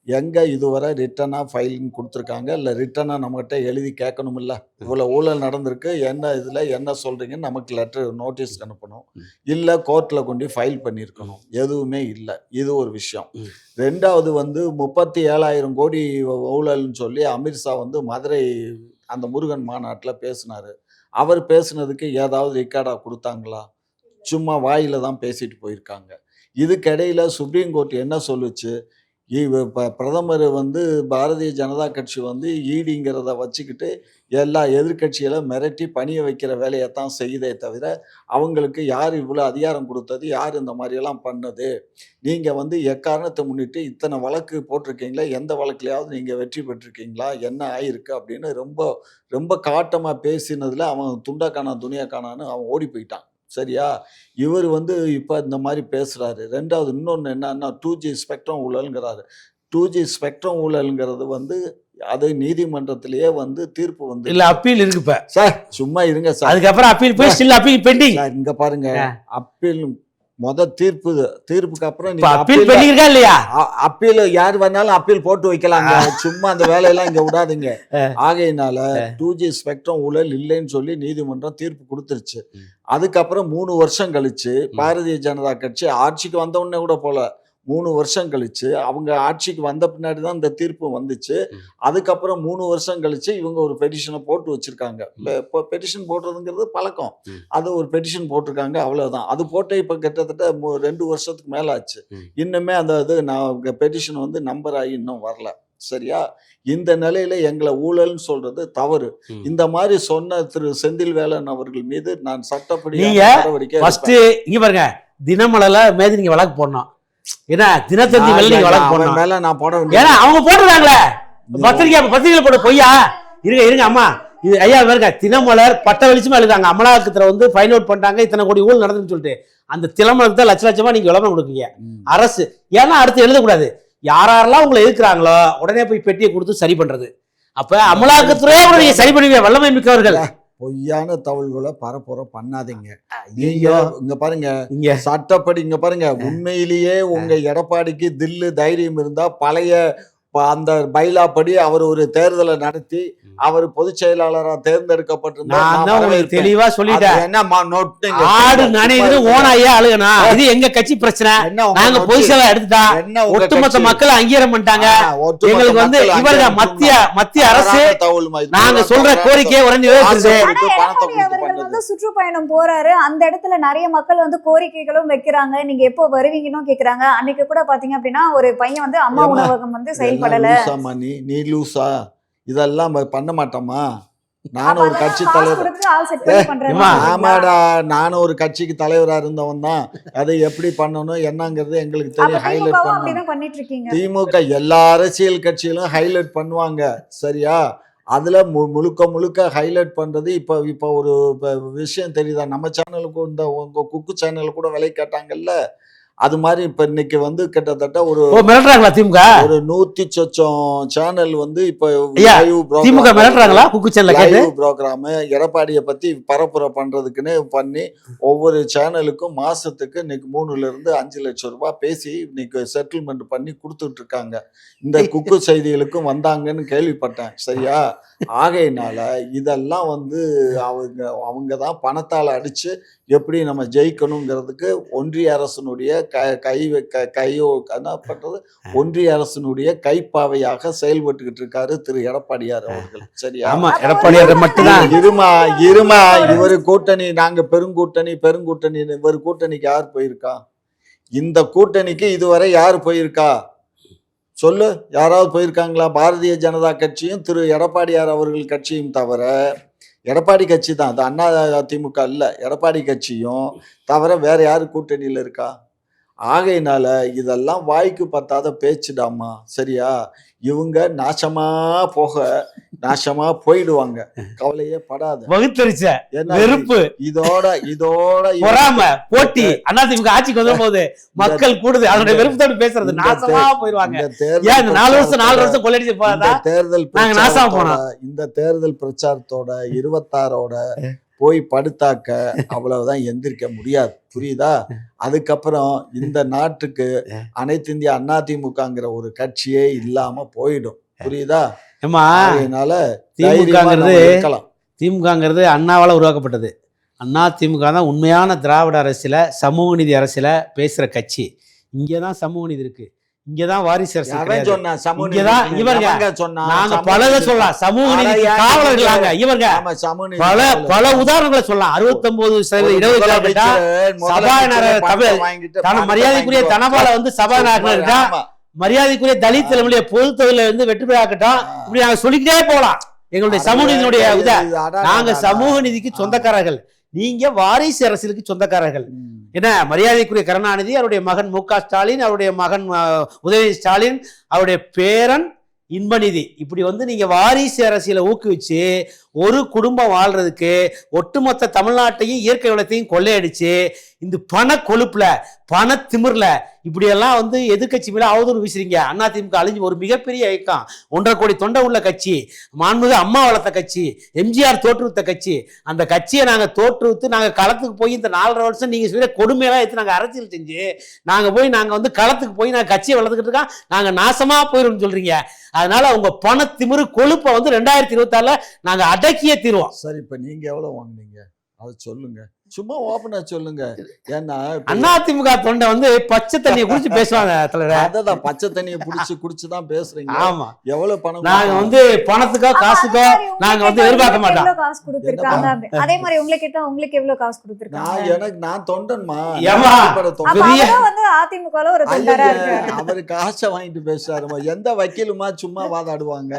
எங்க இதுவரை ரிட்டனா ஃபைலிங் கொடுத்துருக்காங்க? இல்ல ரிட்டனா நம்மகிட்ட எழுதி கேட்கணும். இல்ல இவ்வளவு ஊழல் நடந்திருக்கு, என்ன இதுல என்ன சொல்றீங்கன்னு நமக்கு லெட்டர் நோட்டீஸ் அனுப்பணும். இல்ல கோர்ட்ல கொண்டு ஃபைல் பண்ணியிருக்கணும். எதுவுமே இல்லை. இது ஒரு விஷயம். ரெண்டாவது வந்து 37,000 கோடி ஊழல்னு சொல்லி அமித்ஷா வந்து மதுரை அந்த முருகன் மாநாட்டில் பேசினாரு. அவர் பேசுனதுக்கு ஏதாவது ரெக்கார்டா கொடுத்தாங்களா? சும்மா வாயில தான் பேசிட்டு போயிருக்காங்க. இதுக்கிடையில சுப்ரீம் கோர்ட் என்ன சொல்லுச்சு? பிரதமர் வந்து பாரதிய ஜனதா கட்சி வந்து ஈடிங்கிறத வச்சுக்கிட்டு எல்லா எதிர்கட்சிகளை மிரட்டி பணிய வைக்கிற வேலையைத்தான் செய்யுதே தவிர, அவங்களுக்கு யார் இவ்வளோ அதிகாரம் கொடுத்தது, யார் இந்த மாதிரியெல்லாம் பண்ணது, நீங்கள் வந்து எக்காரணத்தை முன்னிட்டு இத்தனை வழக்கு போட்டிருக்கீங்களா, எந்த வழக்குலையாவது நீங்கள் வெற்றி பெற்றிருக்கீங்களா, என்ன ஆயிருக்கு அப்படின்னு ரொம்ப ரொம்ப காட்டமாக பேசினதில் அவன் துண்டக்கானா துணியாக்கானான்னு அவன் ஓடி போயிட்டான். சரியா? இவர் வந்து இப்போ இந்த மாதிரி பேசுகிறாரு. ரெண்டாவது இன்னொன்று என்னன்னா 2G ஸ்பெக்ட்ரம் ஊழல்ங்கிறாரு. 2G ஸ்பெக்ட்ரம் ஊழல்ங்கிறது வந்து அது நீதிமன்றத்திலேயே வந்து தீர்ப்பு வந்து இல்ல, அப்பீல் இருக்கு. இப்ப சார் சும்மா இருங்க சார், அதுக்கப்புறம் அப்பீல் போய் ஸ்டில் அப்பீல் பெண்டிங். இங்க பாருங்க, அப்பீல் தீர்ப்புக்கு அப்புறம் அப்பீல் பண்ணிருக்கா இல்லையா? அப்பீல் யார் வேணாலும் அப்பீல் போட்டு வைக்கலாங்க. சும்மா அந்த வேலையெல்லாம் இங்க விடாதீங்க. ஆகையினால 2G ஸ்பெக்ட்ரம் ஊழல் இல்லைன்னு சொல்லி நீதிமன்றம் தீர்ப்பு கொடுத்துருச்சு. அதுக்கப்புறம் 3 வருஷம் கழிச்சு பாரதிய ஜனதா கட்சி ஆட்சிக்கு வந்த உடனே கூட போல 3 வருஷம் கழிச்சு அவங்க ஆட்சிக்கு வந்த பின்னாடி தான் இந்த தீர்ப்பு வந்துச்சு. அதுக்கப்புறம் 3 வருஷம் கழிச்சு இவங்க ஒரு பெட்டிஷனை போட்டு வச்சிருக்காங்க. இப்போ பெட்டிஷன் போடுறதுங்கிறது பழக்கம். அது ஒரு பெட்டிஷன் போட்டிருக்காங்க, அவ்வளவுதான். அது போட்டு இப்போ கிட்டத்தட்ட 2 வருஷத்துக்கு மேல ஆச்சு. இன்னுமே அந்த இது நான் பெட்டிஷன் வந்து நம்பர் ஆகி இன்னும் வரல. சரியா? இந்த நிலையில எங்களை ஊழல்னு சொல்றது தவறு. இந்த மாதிரி சொன்ன திரு செந்தில்வேலன் அவர்கள் மீது நான் சட்டப்படி இங்க பாருங்க, தினமலர்ல மேதி நீங்க வழக்கு போடணும். ஏன்னா தினத்தந்தி மேல வழக்கு போடணும். மேல நான் போட ஏன்னா அவங்க போட்டுறாங்களே பத்திரிகை போட பொய்யா? இருங்க அம்மா, இது ஐயா பாருங்க, தினமலர் பட்ட வெளிச்சமா எழுதாங்க. அமலாக்கத்துல வந்து ஃபைண்ட் அவுட் பண்ணிட்டாங்க, இத்தனை கோடி ஊழல் நடந்துன்னு சொல்லிட்டு அந்த தினமலருக்கு தான் லட்சமா நீங்க விளம்பரம் கொடுக்குறீங்க அரசு. ஏன்னா அடுத்து எழுதக்கூடாது. யாரெல்லாம் உங்களை எதிர்க்கிறாங்களோ உடனே போய் பெட்டியை கொடுத்து சரி பண்றது. அப்ப அமலாக்கத்துறையே நீங்க சரி பண்ணுவீங்க, வல்லமை மிக்கவர்கள். பொய்யான தகவல்களை பரப்புற பண்ணாதீங்க. நீங்க இங்க பாருங்க, சட்டப்படி இங்க பாருங்க, உண்மையிலேயே உங்க எடப்பாடிக்கு தில்லு தைரியம் இருந்தா பழைய அந்த பைலா படி அவர் ஒரு தேர்தலை நடத்தி அவர் பொதுச் செயலாளராக தேர்ந்தெடுக்கப்பட்டிருந்தார். தெளிவா சொல்லிட்டேன். ஆடு நனையுது ஓனாயே அழுகனா, இது எங்க கட்சி பிரச்சனை. நாங்க பொதுச் செயலா எடுத்துட்டா ஒட்டுமொத்த மக்கள் அங்கீகாரம் பண்ணிட்டாங்க. எங்களுக்கு வந்து இவங்க மத்திய அரசு நாங்க சொல்ற கோரிக்கையை உடனே சுற்றுப்பயணம் போறாரு. அந்த இடத்துல நிறைய மக்கள் வந்து கோரிக்கைகளும் வைக்கிறாங்க. நீங்க எப்போ வருவீங்கன்னு கேக்குறாங்க. அன்னைக்கு கூட பாத்தீங்க அப்படின்னா ஒரு பையன் வந்து அம்மா உணவகம் வந்து செயல்படல. நீ லூசா, இதெல்லாம் பண்ண மாட்டோமா? நானும் ஒரு கட்சி தலைவர். ஆமாடா, நானும் ஒரு கட்சிக்கு தலைவரா இருந்தவன் தான். அதை எப்படி பண்ணணும் என்னங்கிறது எங்களுக்கு தெரியும். ஹைலைட் பண்ணணும். திமுக எல்லா அரசியல் கட்சிகளும் ஹைலைட் பண்ணுவாங்க. சரியா? அதுல முழுக்க முழுக்க ஹைலைட் பண்றது இப்போ ஒரு விஷயம் தெரியுதா, நம்ம சேனலுக்கு இந்த உங்க குக்கு சேனல் கூட விலை கேட்டாங்கல்ல, அது மாதிரி இப்ப இன்னைக்கு வந்து கிட்டத்தட்ட ஒரு மிரட்டுறாங்களா திமுக? ஒரு 100 சொச்சம் சேனல் வந்து இப்ப திமுக மிரட்டுறாங்களா குக்கு சேனல் லைவ் ப்ரோக்ராம் எடப்பாடியை பத்தி பரப்புரை பண்றதுக்குன்னு பண்ணி ஒவ்வொரு சேனலுக்கும் மாசத்துக்கு இன்னைக்கு 3 to 5 லட்சம் ரூபாய் பேசி இன்னைக்கு செட்டில்மெண்ட் பண்ணி கொடுத்துட்டு இருக்காங்க. இந்த குக்கு செய்திகளுக்கும் வந்தாங்கன்னு கேள்விப்பட்டேன். சரியா? ஆகையினால இதெல்லாம் வந்து அவங்க தான் பணத்தால் அடிச்சு எப்படி நம்ம ஜெயிக்கணுங்கிறதுக்கு ஒன்றிய அரசனுடைய ஒன்றிய அரசனுடைய கைப்பாவையாக செயல்பட்டுக்கிட்டு இருக்காரு திரு எடப்பாடியார் அவர்கள். சரியா? எடப்பாடியார் மட்டும்தான் இருமா இவரு கூட்டணி, நாங்க பெருங்கூட்டணி இவர் கூட்டணிக்கு யார் போயிருக்கா? இந்த கூட்டணிக்கு இதுவரை யார் போயிருக்கா சொல்லு? யாராவது போயிருக்காங்களா? பாரதிய ஜனதா கட்சியும் திரு எடப்பாடியார் அவர்கள் கட்சியும் தவிர, எடப்பாடி கட்சி தான், அது அண்ணா திமுக இல்ல, எடப்பாடி கட்சியும் தவிர வேற யாரு கூட்டணியில இருக்கா? ஆகையினால இதெல்லாம் வாய்க்கு பத்தாத பேச்சுடாமா. சரியா? இவங்க நாசமா போயிடுவாங்க, கவலையே படாத. வகுத்தறிச்ச வெறுப்பு இதோட போட்டி அதிமுக ஆட்சிக்கு வந்த போது மக்கள் கூடுது, அதனுடைய வெறுப்போடு பேசுறது நாசமா போயிடுவாங்க. ஏன் 4 வருஷம் கொள்ளடிச்சு போறதா? இந்த தேர்தல் பிரச்சாரத்தோட 26ஓட போய் படுத்தாக்க அவ்வளவுதான், எந்திரிக்க முடியாது. புரியுதா? அதுக்கப்புறம் இந்த நாட்டுக்கு அனைத்து இந்திய அதிமுகங்கிற ஒரு கட்சியே இல்லாம போயிடும். புரியுதா? திமுகங்கிறது அண்ணாவால உருவாக்கப்பட்டது. அதிமுக தான் உண்மையான திராவிட அரசியல, சமூக நீதி அரசியல பேசுற கட்சி. இங்கதான் சமூக நீதி இருக்கு, இங்கதான் வாரிசு அரசியல். பல உதாரணங்களை சொல்லலாம். 69% மரியாதைக்குரிய தனபால வந்து சபாநாயகர், மரியாதைக்குரிய தலித் தலைமுறைய பொது தொழில வந்து வெற்றி பெறாக்கட்டும், இப்படி நாங்க சொல்லிக்கிட்டே போகலாம். எங்களுடைய சமூக நீதியினுடைய நாங்க சமூக நீதிக்கு சொந்தக்காரர்கள், நீங்க வாரிசு அரசியலுக்கு சொந்தக்காரர்கள். என்ன, மரியாதைக்குரிய கருணாநிதி, அவருடைய மகன் மு.க. ஸ்டாலின், அவருடைய மகன் உதயநிதி ஸ்டாலின், அவருடைய பேரன் இன்பநிதி, இப்படி வந்து நீங்க வாரிசு அரசியலை ஊக்குவிச்சு ஒரு குடும்பம் வாழ்றதுக்கு ஒட்டுமொத்த தமிழ்நாட்டையும் இயற்கை வளத்தையும் கொள்ளையடிச்சு இந்த பண கொழுப்புல பண திமிர்ல இப்படியெல்லாம் வந்து எதிர்கட்சி மேல அவதூறு வீசுறீங்க. அதிமுக அழிஞ்சு ஒரு மிகப்பெரிய இயக்கம், 1.5 கோடி தொண்டை உள்ள கட்சி, மாண்புமிகு அம்மா வளர்த்த கட்சி, எம்ஜிஆர் தோற்றுவித்த கட்சி. அந்த கட்சியை நாங்க தோற்றுவித்து நாங்க களத்துக்கு போய் இந்த 4.5 வருஷம் நீங்க சொல்ல கொடுமையெல்லாம் எடுத்து நாங்க அரசியல் செஞ்சு நாங்க வந்து களத்துக்கு போய் நாங்க கட்சியை வளர்த்துக்கிட்டு இருக்கோம், நாங்க நாசமா போயிடும் சொல்றீங்க. அதனால உங்க பண திமிரு கொழுப்பை வந்து 2026 நாங்க அடக்கியே தீர்வோம். சரி, இப்ப நீங்க எவ்வளவு வாங்குனீங்க அதை சொல்லுங்க, சும்மா ஓபனா சொல்லுங்க. ஏன்னா அதிமுக தொண்டை வந்து பச்சை தண்ணியை குடிச்சு பேசுவாங்க தலைவர். அதான் பச்சை தண்ணியை குடிச்சுதான் பேசுறீங்க. ஆமா, எவ்வளவு பணம் நாங்க வந்து பணத்துக்கோ காசுக்கோ நாங்க வந்து எதிர்பார்க்க மாட்டோம். காசு கொடுத்திருக்காங்க, அதே மாதிரி உங்களுக்கு கேட்டா உங்களுக்கு எவ்வளவு காசு கொடுத்திருக்காங்க? நான் தொண்டன்மா, வந்து அதிமுகல ஒரு தொண்டரா இருக்காரு, அவரு காசை வாங்கிட்டு பேசுறாருமா. எந்த வக்கீலுமா சும்மா வாதாடுவாங்க?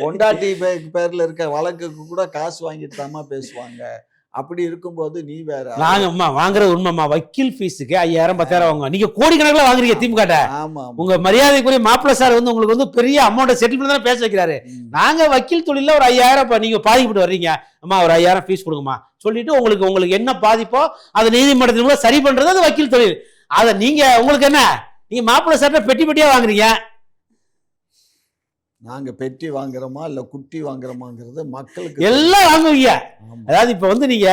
பொண்டாட்டி பேர்ல இருக்க வழக்குக்கு கூட காசு வாங்கிட்டு தாமா பேசுவாங்க. அப்படி இருக்கும்போது நீ வேற. நாங்க வாங்குறது உண்மைமா, வக்கீல் ஃபீஸுக்கு 5000 10,000 வாங்க, நீங்க கோடிக்கணக்கில் வாங்குறீங்க திமுக. உங்க மரியாதைக்குரிய மாப்பிள்ள சார் வந்து உங்களுக்கு வந்து பெரிய அமௌண்ட் செட்டில்மெண்ட் தான் பேச வைக்கிறாரு. நாங்க வக்கீல் தொழில ஒரு 5000 நீங்க பாதிக்கப்பட்டு வர்றீங்க, அம்மா ஒரு 5000 ஃபீஸ் கொடுங்கம்மா சொல்லிட்டு உங்களுக்கு என்ன பாதிப்போ அதை நீதிமன்றத்தின் சரி பண்றது அது வக்கீல் தொழில். அதை நீங்க உங்களுக்கு என்ன, நீங்க மாப்பிள்ள சார்ட்ட பெட்டி பெட்டியா வாங்குறீங்க. நாங்க பெட்டி வாங்குறோமா இல்ல குட்டி வாங்குறோமாங்கிறது மக்களுக்கு எல்லாம் வாங்குவீங்க. அதாவது இப்ப வந்து நீங்க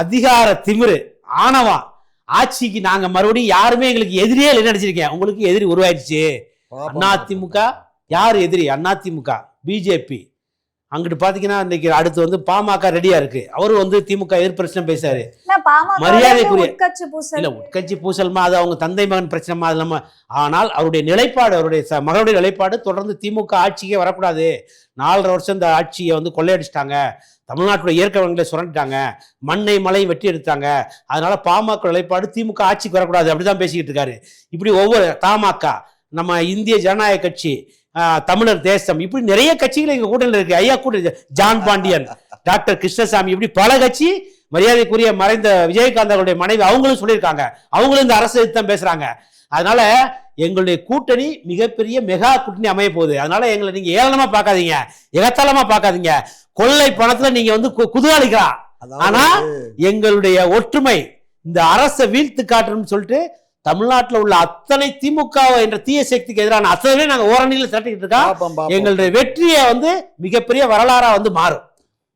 அதிகார திமிரு ஆணவம் ஆட்சிக்கு நாங்க மறுபடியும் யாருமே எங்களுக்கு எதிரியே இல்லை நினைச்சிருக்கேன். உங்களுக்கு எதிரி உருவாயிடுச்சு. அதிமுக யாரு எதிரி? அதிமுக, பிஜேபி. அங்கிட்டு பாத்தீங்கன்னா இன்னைக்கு அடுத்து வந்து பாமக ரெடியா இருக்கு. அவரு வந்து திமுக எதிர்ப்பு பிரச்சனை பேசாரு. மரியாதைக்குரிய இல்ல உட்கட்சி பூசல்மா, அது அவங்க தந்தை மகன் பிரச்சனைமா, அது நம்ம. ஆனால் அவருடைய நிலைப்பாடு, அவருடைய மகளுடைய நிலைப்பாடு தொடர்ந்து திமுக ஆட்சிக்கே வரக்கூடாது. 4.5 வருஷம் இந்த ஆட்சியை வந்து கொள்ளையடிச்சிட்டாங்க, தமிழ்நாட்டுடைய இயற்கை வளங்களை சுரண்டிட்டாங்க, மண்ணை மலை வெட்டி எடுத்தாங்க, அதனால பாமக நிலைப்பாடு திமுக ஆட்சிக்கு வரக்கூடாது, அப்படிதான் பேசிக்கிட்டு இருக்காரு. இப்படி ஒவ்வொரு தமாக, நம்ம இந்திய ஜனநாயக கட்சி, தமிழர் தேசம், இப்படி நிறைய கட்சிகள் எங்க கூட்டணியில் இருக்கு. ஐயா கூட ஜான் பாண்டியன், டாக்டர் கிருஷ்ணசாமி, இப்படி பல கட்சி, மரியாதைக்குரிய மறைந்த விஜயகாந்த் அவருடைய மனைவி அவங்களும் சொல்லியிருக்காங்க, அவங்களும் இந்த அரசு தான் பேசுறாங்க. அதனால எங்களுடைய கூட்டணி மிகப்பெரிய மெகா கூட்டணி அமைய போகுது. அதனால எங்களை நீங்க ஏளனமா பார்க்காதீங்க, எகத்தாளமா பார்க்காதீங்க. கொள்ளை பணத்துல நீங்க வந்து குதூகலிக்கலாம். ஆனா எங்களுடைய ஒற்றுமை இந்த அரசை வீழ்த்து காட்டணும்னு சொல்லிட்டு தமிழ்நாட்டில் உள்ள அத்தனை திமுக என்ற தீய சக்திக்கு எதிரான அத்தனை நாங்க ஓரணியில் திரட்டிக்கிட்டு இருக்கோம். எங்களுடைய வெற்றியை வந்து மிகப்பெரிய வரலாறா வந்து மாறும்.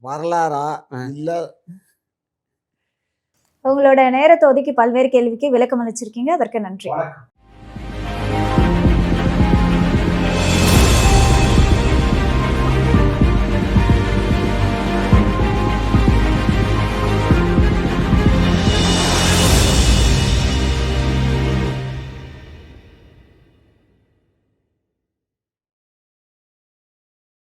வரலாறா இல்ல. உங்களோட நேரத்தை ஒதுக்கி பல்வேறு கேள்விக்கு விளக்கம் அளிச்சிருக்கீங்க, அதற்கு நன்றி.